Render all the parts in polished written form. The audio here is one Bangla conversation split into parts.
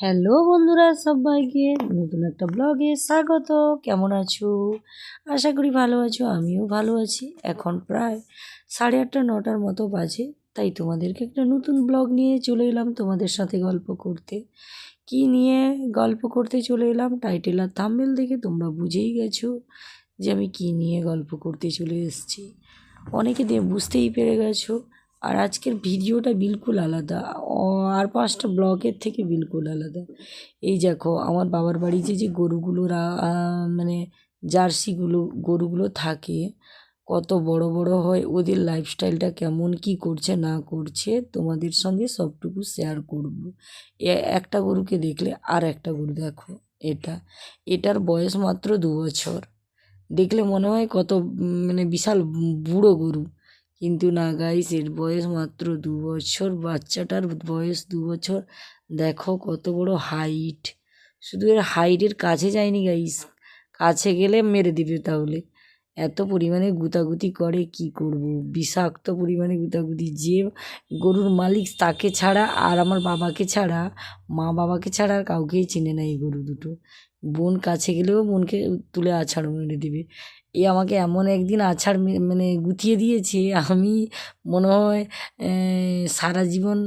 হ্যালো বন্ধুরা, সবাইকে নতুন একটা ব্লগে স্বাগত। কেমন আছো? আশা করি ভালো আছো, আমিও ভালো আছি। এখন প্রায় 8:30-9টার মতো বাজে, তাই তোমাদেরকে একটা নতুন ব্লগ নিয়ে চলে এলাম তোমাদের সাথে গল্প করতে। কি নিয়ে গল্প করতে চলে এলাম টাইটেল আর থাম্বনেল দেখে তোমরা বুঝেই গেছো যে আমি কি নিয়ে গল্প করতে চলে এসেছি। অনেকে বুঝতেই পেরে গেছো। আর আজকের ভিডিওটা বিলকুল আলাদা, আর 5টা ব্লগের থেকে বিলকুল আলাদা। এই দেখো, আমার বাবার বাড়ি যে গরুগুলো মানে জার্সিগুলো গরুগুলো থাকে, কত বড় বড় হয়, ওদের লাইফস্টাইলটা কেমন, কি করছে না করছে তোমাদের সঙ্গে সবটুকু শেয়ার করব। একটা গরুকে দেখলে আর একটা গরু দেখো, এটার বয়স মাত্র 2 বছর। দেখলে মনে হয় কত মানে বিশাল বুড়ো গরু, কিন্তু না গাইস, এর বয়স মাত্র 2 বছর। বাচ্চাটার বয়স 2 বছর। দেখো কত বড় হাইট। শুধু এর হাইটের কাছে যায়নি গাইস, কাছে গেলে মেরে দিবে। তাহলে এত পরিমাণে গুতাগুতি করে, কি করব, বিষাক্ত পরিমাণে গুতাগুতি। যে গরুর মালিক তাকে ছাড়া আর আমার বাবাকে ছাড়া, মা বাবাকে ছাড়া আর কাউকেই চেনে না এই গরু দুটো। বোন কাছে গেলেও বোনকে তুলে আছাড় মেরে দিবে। এ আমাকে এমন একদিন আছাড় মানে গুতিয়ে দিয়েছে, আমি মনে হয় সারা জীবন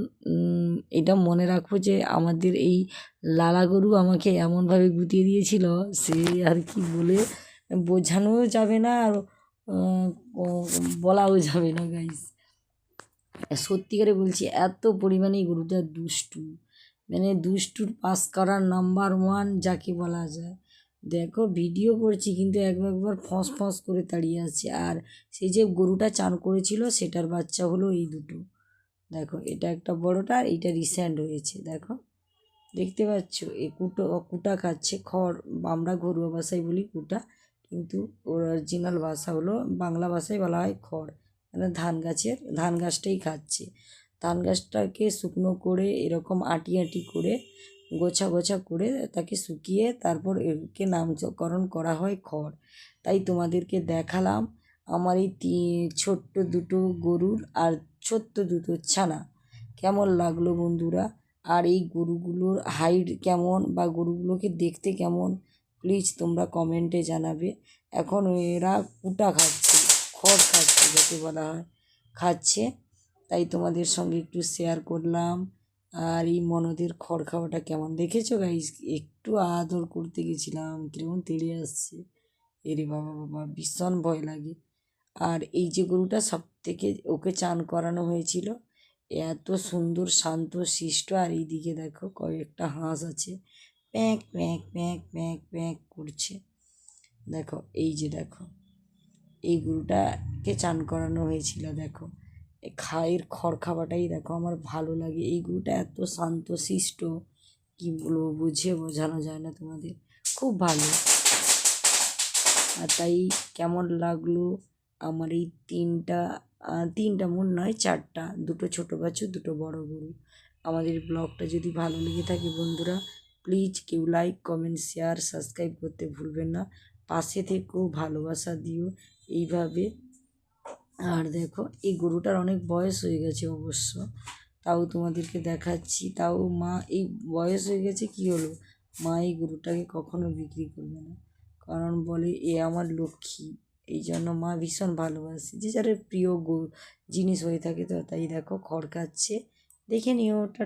এটা মনে রাখবো যে আমাদের এই লালা গরু আমাকে এমনভাবে গুতিয়ে দিয়েছিল, সে আর কি বলে বোঝানোও যাবে না, আর বলাও যাবে না গাইস। সত্যিকারে বলছি, এত পরিমাণে এই গরুটা দুষ্টু, মানে দুষ্টুর পাস করার নাম্বার 1 যাকে বলা যায়। দেখো ভিডিও করছি কিন্তু একবার ফস ফস করে তাড়িয়ে আছে। আর সেই যে গরুটা চান করেছিল সেটার বাচ্চা হলো এই দুটো। দেখো, এটা একটা বড়টা, আর এইটা রিসেন্ট হয়েছে। দেখো, দেখতে পাচ্ছ, এ কুটা খাচ্ছে খড়। আমরা ঘরোয়া ভাষায় বলি কুটা, কিন্তু ওর অরিজিনাল ভাষা হলো, বাংলা ভাষায় বলা হয় খড়। মানে ধান গাছটাই খাচ্ছে। ধান গাছটাকে শুকনো করে এরকম আটি আটি করে গোছা গোছা করে তাকে শুকিয়ে তারপর একে নামকরণ করা হয় খড়। তাই তোমাদেরকে দেখালাম আমার এই ছোট্ট দুটো গরুর আর ছোট্ট দুটো ছানা কেমন লাগলো বন্ধুরা। আর এই গরুগুলোর হাইট কেমন বা গরুগুলোকে দেখতে কেমন, প্লিজ তোমরা কমেন্টে জানাবে। এখন এরা কুটা খাচ্ছে, খড় খাচ্ছে যাকে বলা হয়, খাচ্ছে। তাই তোমাদের সঙ্গে একটু শেয়ার করলাম। আর এই মনদের খড় খাওয়াটা কেমন দেখেছো গাইস? একটু আদর করতে গেছিলাম, কীরকম তেড়ে আসছে। এরে বাবা বাবা, ভীষণ ভয় লাগে। আর এই যে গরুটা সব থেকে, ওকে চান করানো হয়েছিল, এত সুন্দর শান্ত শিষ্ট। আর এইদিকে দেখো কয়েকটা হাঁস আছে, প্যাঁক প্যাঁক প্যাঁক প্যাঁক প্যাঁক করছে। দেখো, এই যে দেখো, এই গরুটাকে চান করানো হয়েছিল। দেখো, খায়ের খড় খাওয়াটাই দেখো আমার ভালো লাগে। এই গরুটা এত শান্ত শিষ্ট, কি বলবো, বুঝে বোঝানো যায় না তোমাদের, খুব ভালো। আর তাই কেমন লাগলো আমার এই তিনটা মন নয়, 4টা, দুটো ছোটো বাছুর, দুটো বড় গরু। আমাদের ব্লগটা যদি ভালো লেগে থাকে বন্ধুরা, প্লিজ কেউ লাইক কমেন্ট শেয়ার সাবস্ক্রাইব করতে ভুলবেন না। পাশে থেকেও ভালোবাসা দিও এইভাবে। আর দেখো, এই গরুটার অনেক বয়স হয়ে গেছে অবশ্য, তাও তোমাদেরকে দেখাচ্ছি। তাও মা, এই বয়স হয়ে গেছে কি হলো, মা এই গরুটাকে কখনো বিক্রি করবে না, কারণ বলে এ আমার লক্ষ্মী। এই জন্য মা ভীষণ ভালোবাসে, যে যার প্রিয় জিনিস হয়ে থাকে। তো তাই দেখো খড় খাচ্ছে, দেখে নিও ওটা।